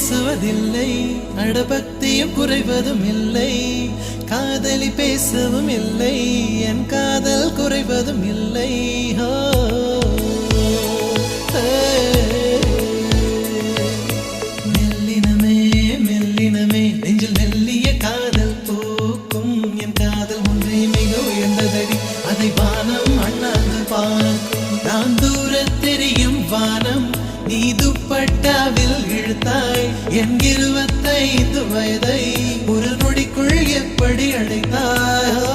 பேசுவதில்லை, அடபக்தியும் குறைவதும் இல்லை, காதலி பேசவும் இல்லை, என் காதல் குறைவதும் இல்லை. மெல்லினமே மெல்லினமே நெஞ்சில் மெல்லிய காதல் பூக்கும், என் காதல் ஒன்றே மிக உயர்ந்ததடி, அதை வானம் அண்ணாந்து பார்க்கும். நான் தூர தெரியும் வானம், நீ துப்பட்டாவில் இழுத்தாய் என் 25 வயதை ஒரு நொடிக்குள் எப்படி அடைத்தாய்.